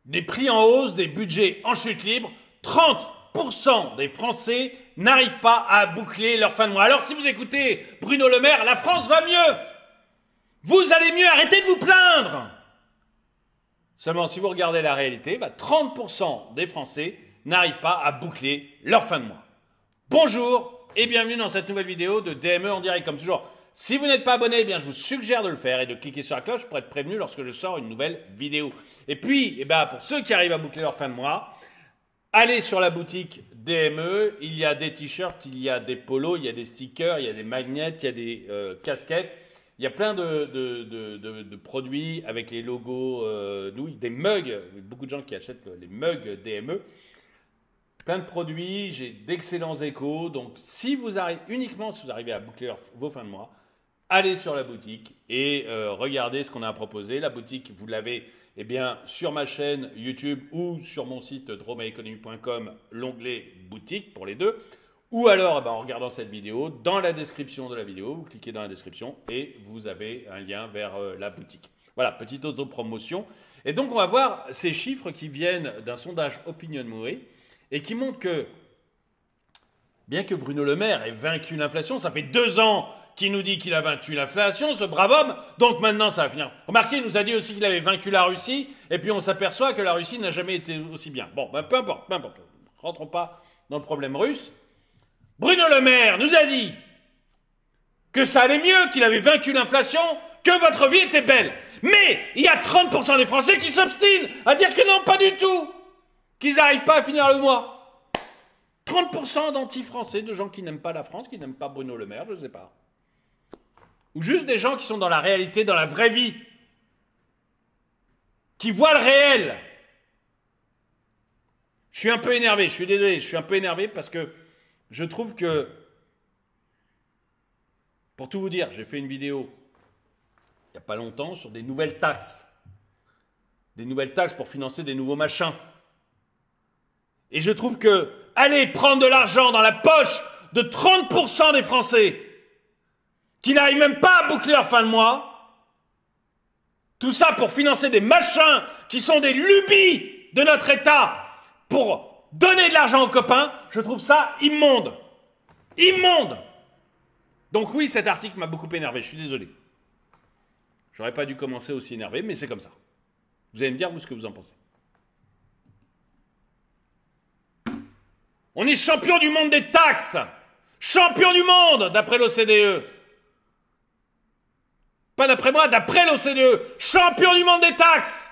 Des prix en hausse, des budgets en chute libre, 30% des Français n'arrivent pas à boucler leur fin de mois. Alors si vous écoutez Bruno Le Maire, la France va mieux. Vous allez mieux, arrêtez de vous plaindre. Seulement si vous regardez la réalité, 30% des Français n'arrivent pas à boucler leur fin de mois. Bonjour et bienvenue dans cette nouvelle vidéo de DME en direct. Comme toujours, si vous n'êtes pas abonné, je vous suggère de le faire et de cliquer sur la cloche pour être prévenu lorsque je sors une nouvelle vidéo. Et puis, pour ceux qui arrivent à boucler leur fin de mois, allez sur la boutique DME. Il y a des t-shirts, il y a des polos, il y a des stickers, il y a des magnets, il y a des casquettes. Il y a plein de produits avec les logos, des mugs. Beaucoup de gens qui achètent les mugs DME. Plein de produits, j'ai d'excellents échos. Donc, si vous arrivez à boucler vos fins de mois, allez sur la boutique et regardez ce qu'on a à proposer. La boutique, vous l'avez sur ma chaîne YouTube ou sur mon site dromaeconomy.com, l'onglet boutique pour les deux. Ou alors, en regardant cette vidéo, dans la description de la vidéo, vous cliquez dans la description et vous avez un lien vers la boutique. Voilà, petite autopromotion. Et donc, on va voir ces chiffres qui viennent d'un sondage OpinionWay et qui montrent que, bien que Bruno Le Maire ait vaincu l'inflation, ça fait 2 ans qu'il nous dit qu'il a vaincu l'inflation, ce brave homme, donc maintenant ça va finir. Remarquez, il nous a dit aussi qu'il avait vaincu la Russie, et puis on s'aperçoit que la Russie n'a jamais été aussi bien. Bon, peu importe. Rentrons pas dans le problème russe. Bruno Le Maire nous a dit que ça allait mieux, qu'il avait vaincu l'inflation, que votre vie était belle. Mais il y a 30% des Français qui s'obstinent à dire que non, pas du tout, qu'ils n'arrivent pas à finir le mois. 30% d'anti-français, de gens qui n'aiment pas la France, qui n'aiment pas Bruno Le Maire, je ne sais pas. Ou juste des gens qui sont dans la réalité, dans la vraie vie, qui voient le réel. Je suis un peu énervé, je suis désolé, je suis un peu énervé parce que je trouve que, pour tout vous dire, j'ai fait une vidéo il n'y a pas longtemps sur des nouvelles taxes. Des nouvelles taxes pour financer des nouveaux machins. Et je trouve que, allez prendre de l'argent dans la poche de 30% des Français qui n'arrivent même pas à boucler leur fin de mois, tout ça pour financer des machins qui sont des lubies de notre État pour donner de l'argent aux copains, je trouve ça immonde. Immonde. Donc oui, cet article m'a beaucoup énervé, je suis désolé. J'aurais pas dû commencer aussi énervé, mais c'est comme ça. Vous allez me dire, vous, ce que vous en pensez. On est champion du monde des taxes. Champion du monde, d'après l'OCDE. Pas d'après moi, d'après l'OCDE. Champion du monde des taxes.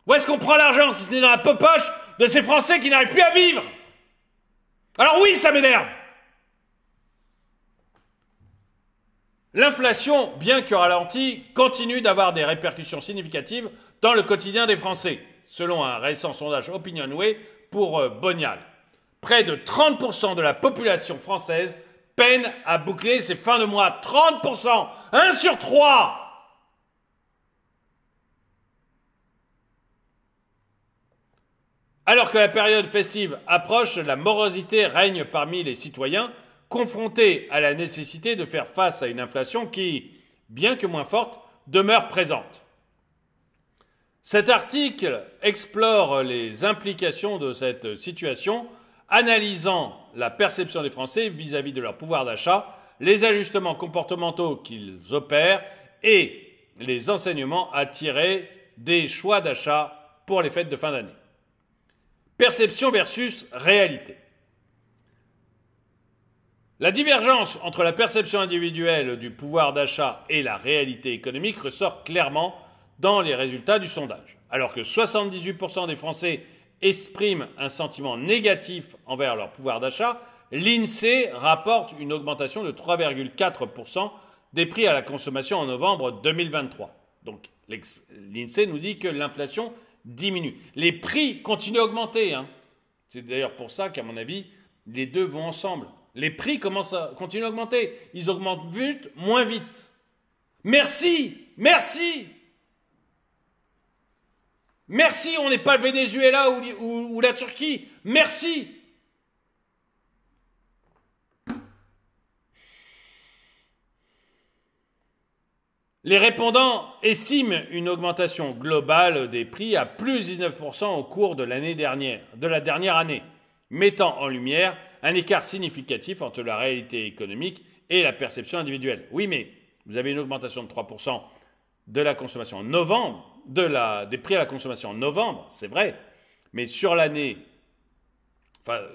Où est-ce qu'on prend l'argent si ce n'est dans la poche de ces Français qui n'arrivent plus à vivre? Alors oui, ça m'énerve. L'inflation, bien que ralentie, continue d'avoir des répercussions significatives dans le quotidien des Français, selon un récent sondage OpinionWay pour Bonial. Près de 30% de la population française peine à boucler ses fins de mois. 30%, 1 sur 3. Alors que la période festive approche, la morosité règne parmi les citoyens, confrontés à la nécessité de faire face à une inflation qui, bien que moins forte, demeure présente. Cet article explore les implications de cette situation, analysant la perception des Français vis-à-vis de leur pouvoir d'achat, les ajustements comportementaux qu'ils opèrent et les enseignements à tirer des choix d'achat pour les fêtes de fin d'année. Perception versus réalité. La divergence entre la perception individuelle du pouvoir d'achat et la réalité économique ressort clairement dans les résultats du sondage. Alors que 78% des Français expriment un sentiment négatif envers leur pouvoir d'achat, l'INSEE rapporte une augmentation de 3,4% des prix à la consommation en novembre 2023. Donc l'INSEE nous dit que l'inflation diminue. Les prix continuent à augmenter. C'est d'ailleurs pour ça qu'à mon avis, les deux vont ensemble. Les prix continuent à augmenter. Ils augmentent vite, moins vite. Merci, merci. Merci, on n'est pas le Venezuela ou la Turquie. Merci. Les répondants estiment une augmentation globale des prix à plus 19% au cours de la dernière année, mettant en lumière un écart significatif entre la réalité économique et la perception individuelle. Oui, mais vous avez une augmentation de 3% de la consommation en novembre, des prix à la consommation en novembre, c'est vrai, mais sur l'année, ce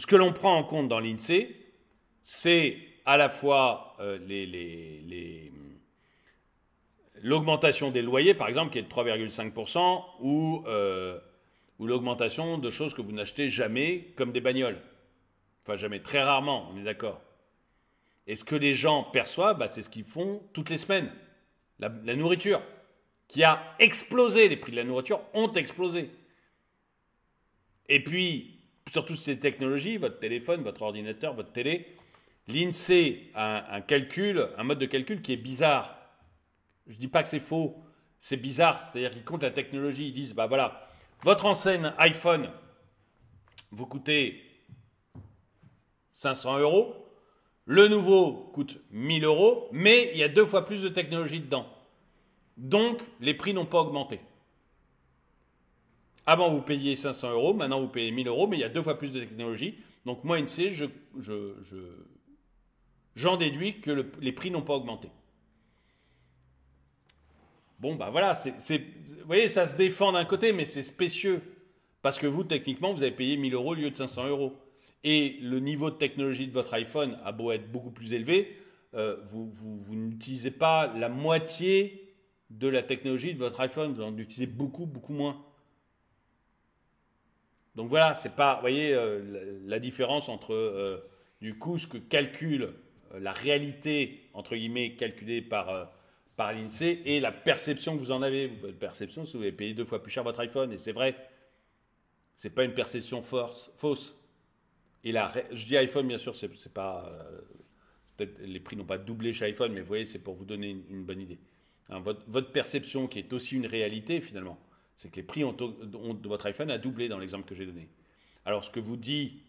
que l'on prend en compte dans l'INSEE, c'est à la fois l'augmentation des loyers, par exemple, qui est de 3,5%, ou l'augmentation de choses que vous n'achetez jamais, comme des bagnoles. Enfin, jamais, très rarement, on est d'accord. Et ce que les gens perçoivent, c'est ce qu'ils font toutes les semaines. La nourriture, qui a explosé, les prix de la nourriture ont explosé. Et puis, sur toutes ces technologies, votre téléphone, votre ordinateur, votre télé, l'INSEE a un mode de calcul qui est bizarre. Je ne dis pas que c'est faux, c'est bizarre. C'est-à-dire qu'ils comptent la technologie, ils disent, voilà, votre enseigne iPhone vous coûtez 500 €, le nouveau coûte 1000 €, mais il y a 2 fois plus de technologie dedans. Donc, les prix n'ont pas augmenté. Avant, vous payiez 500 €, maintenant vous payez 1000 €, mais il y a 2 fois plus de technologie. Donc, moi, INSEE, j'en déduis que les prix n'ont pas augmenté. Bon, voilà, vous voyez, ça se défend d'un côté, mais c'est spécieux. Parce que vous, techniquement, vous avez payé 1000 € au lieu de 500 €. Et le niveau de technologie de votre iPhone a beau être beaucoup plus élevé, vous n'utilisez pas la moitié de la technologie de votre iPhone. Vous en utilisez beaucoup, beaucoup moins. Donc voilà, c'est pas, vous voyez, la différence entre du coup ce que calcule la réalité, entre guillemets, calculée par l'INSEE et la perception que vous en avez. Votre perception, c'est que vous avez payé 2 fois plus cher votre iPhone, et c'est vrai. C'est pas une perception fausse. Et là, je dis iPhone, bien sûr, c'est pas. Peut-être les prix n'ont pas doublé chez iPhone, mais vous voyez, c'est pour vous donner une bonne idée. Hein, votre perception, qui est aussi une réalité finalement, c'est que les prix de votre iPhone a doublé dans l'exemple que j'ai donné. Alors, ce que vous dit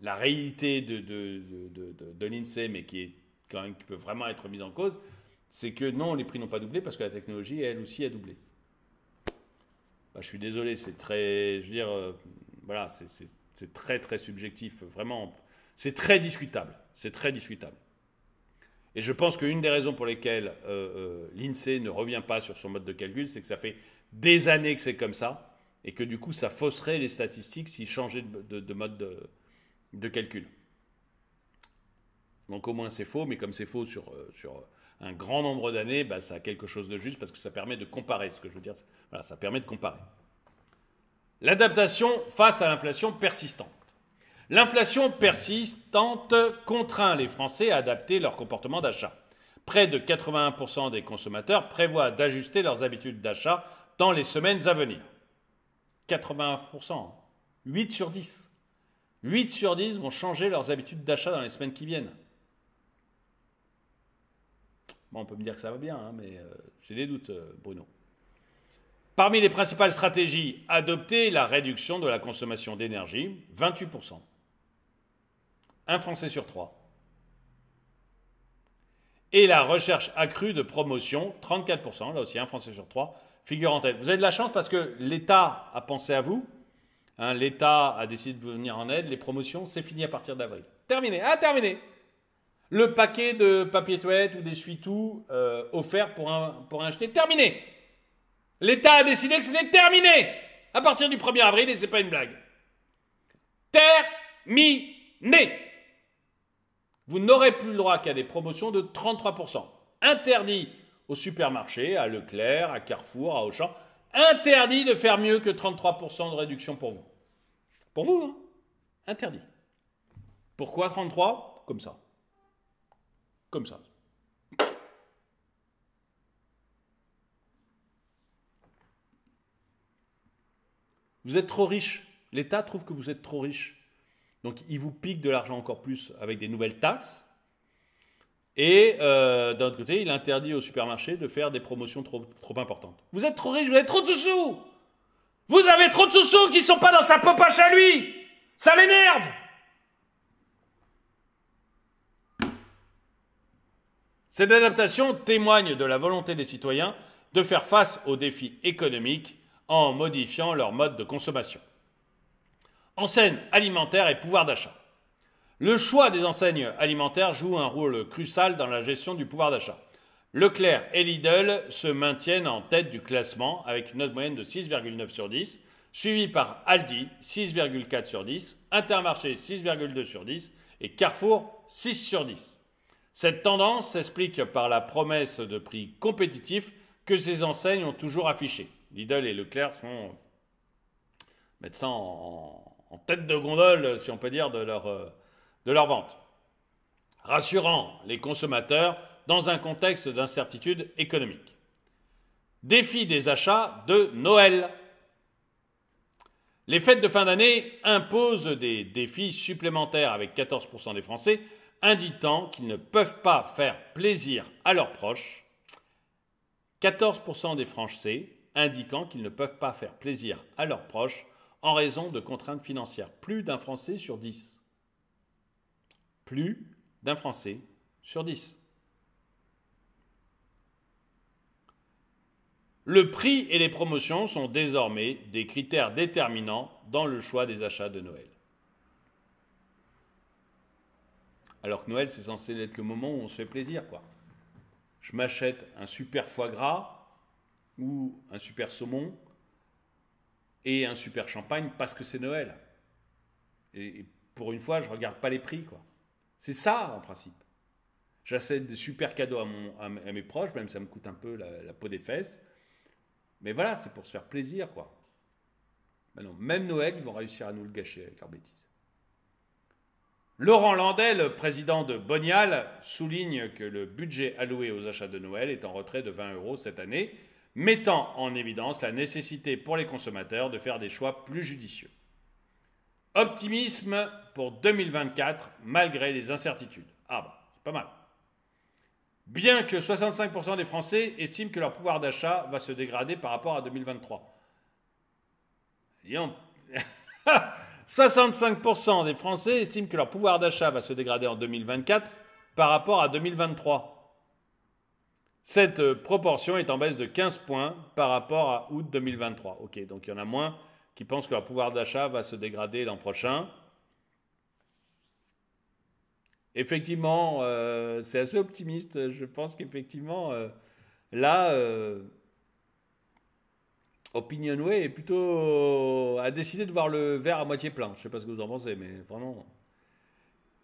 la réalité de l'INSEE, mais qui peut vraiment être mise en cause, c'est que non, les prix n'ont pas doublé parce que la technologie, elle aussi, a doublé. Je suis désolé, c'est très. Je veux dire, voilà, c'est très, très subjectif. Vraiment, c'est très discutable. C'est très discutable. Et je pense qu'une des raisons pour lesquelles l'INSEE ne revient pas sur son mode de calcul, c'est que ça fait des années que c'est comme ça, et que du coup, ça fausserait les statistiques s'il changeait de mode de calcul. Donc au moins c'est faux, mais comme c'est faux sur un grand nombre d'années, ça a quelque chose de juste parce que ça permet de comparer. Ce que je veux dire, voilà, ça permet de comparer. L'adaptation face à l'inflation persistante. L'inflation persistante contraint les Français à adapter leur comportement d'achat. Près de 81% des consommateurs prévoient d'ajuster leurs habitudes d'achat dans les semaines à venir. 81%, 8 sur 10. 8 sur 10 vont changer leurs habitudes d'achat dans les semaines qui viennent. Bon, on peut me dire que ça va bien, mais j'ai des doutes, Bruno. Parmi les principales stratégies adoptées, la réduction de la consommation d'énergie, 28%. Un Français sur 3. Et la recherche accrue de promotion, 34%, là aussi un Français sur 3, figure en tête. Vous avez de la chance parce que l'État a pensé à vous. L'État a décidé de vous venir en aide. Les promotions, c'est fini à partir d'avril. Terminé. Terminé. Le paquet de papier toilette ou d'essuie-tout offert pour un acheter, terminé. L'État a décidé que c'était terminé à partir du 1er avril et c'est pas une blague. Terminé. Vous n'aurez plus le droit qu'à des promotions de 33%. Interdit au supermarché, à Leclerc, à Carrefour, à Auchan. Interdit de faire mieux que 33% de réduction pour vous. Pour vous, interdit. Pourquoi 33 ? Comme ça. Comme ça. Vous êtes trop riche. L'État trouve que vous êtes trop riche. Donc, il vous pique de l'argent encore plus avec des nouvelles taxes. Et d'un autre côté, il interdit aux supermarchés de faire des promotions trop importantes. Vous êtes trop riche, vous avez trop de sous-sous. Vous avez trop de sous-sous qui ne sont pas dans sa popoche à lui. Ça l'énerve. Cette adaptation témoigne de la volonté des citoyens de faire face aux défis économiques en modifiant leur mode de consommation. Enseignes alimentaires et pouvoir d'achat. Le choix des enseignes alimentaires joue un rôle crucial dans la gestion du pouvoir d'achat. Leclerc et Lidl se maintiennent en tête du classement avec une note moyenne de 6,9 sur 10, suivi par Aldi 6,4 sur 10, Intermarché 6,2 sur 10 et Carrefour 6 sur 10. Cette tendance s'explique par la promesse de prix compétitifs que ces enseignes ont toujours affichés. Lidl et Leclerc mettent ça en tête de gondole, si on peut dire, de leur vente. Rassurant les consommateurs dans un contexte d'incertitude économique. Défi des achats de Noël. Les fêtes de fin d'année imposent des défis supplémentaires avec 14% des Français indiquant qu'ils ne peuvent pas faire plaisir à leurs proches. 14% des Français indiquant qu'ils ne peuvent pas faire plaisir à leurs proches en raison de contraintes financières. Plus d'un Français sur 10. Plus d'un Français sur 10. Le prix et les promotions sont désormais des critères déterminants dans le choix des achats de Noël. Alors que Noël, c'est censé être le moment où on se fait plaisir, quoi. Je m'achète un super foie gras ou un super saumon et un super champagne parce que c'est Noël. Et pour une fois, je ne regarde pas les prix, quoi. C'est ça, en principe. J'achète des super cadeaux à mes proches, même si ça me coûte un peu la peau des fesses. Mais voilà, c'est pour se faire plaisir, quoi. Ben non, même Noël, ils vont réussir à nous le gâcher avec leurs bêtises. Laurent Landais, le président de Bonial, souligne que le budget alloué aux achats de Noël est en retrait de 20 € cette année, mettant en évidence la nécessité pour les consommateurs de faire des choix plus judicieux. Optimisme pour 2024 malgré les incertitudes. Ah bah, c'est pas mal. Bien que 65% des Français estiment que leur pouvoir d'achat va se dégrader par rapport à 2023. Disons, 65% des Français estiment que leur pouvoir d'achat va se dégrader en 2024 par rapport à 2023. Cette proportion est en baisse de 15 points par rapport à août 2023. Ok, donc il y en a moins qui pensent que leur pouvoir d'achat va se dégrader l'an prochain. Effectivement, c'est assez optimiste. Je pense qu'effectivement, là, Opinionway est plutôt a décidé de voir le verre à moitié plein. Je ne sais pas ce que vous en pensez, mais vraiment.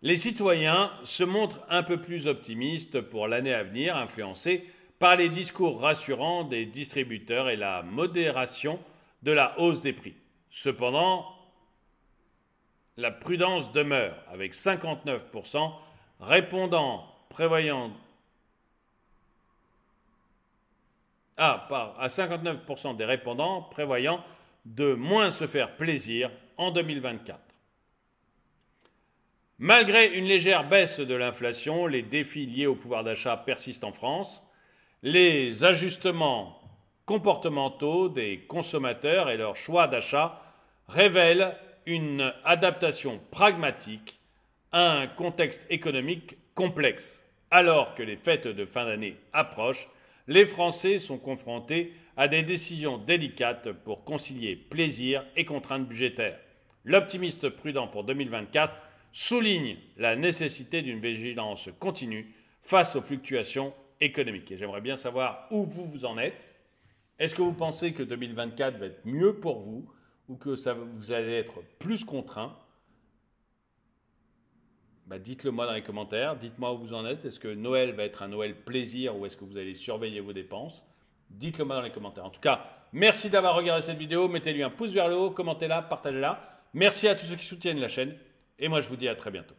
Les citoyens se montrent un peu plus optimistes pour l'année à venir, influencés par les discours rassurants des distributeurs et la modération de la hausse des prix. Cependant, la prudence demeure, avec 59% à 59% des répondants prévoyant de moins se faire plaisir en 2024. Malgré une légère baisse de l'inflation, les défis liés au pouvoir d'achat persistent en France. Les ajustements comportementaux des consommateurs et leur choix d'achat révèlent une adaptation pragmatique à un contexte économique complexe. Alors que les fêtes de fin d'année approchent, les Français sont confrontés à des décisions délicates pour concilier plaisir et contraintes budgétaires. L'optimiste prudent pour 2024 souligne la nécessité d'une vigilance continue face aux fluctuations économiques. Et j'aimerais bien savoir où vous en êtes. Est-ce que vous pensez que 2024 va être mieux pour vous ou que vous allez être plus contraint? Dites-le moi dans les commentaires. Dites-moi où vous en êtes. Est-ce que Noël va être un Noël plaisir ou est-ce que vous allez surveiller vos dépenses? Dites-le moi dans les commentaires. En tout cas, merci d'avoir regardé cette vidéo. Mettez-lui un pouce vers le haut, commentez-la, partagez-la. Merci à tous ceux qui soutiennent la chaîne. Et moi, je vous dis à très bientôt.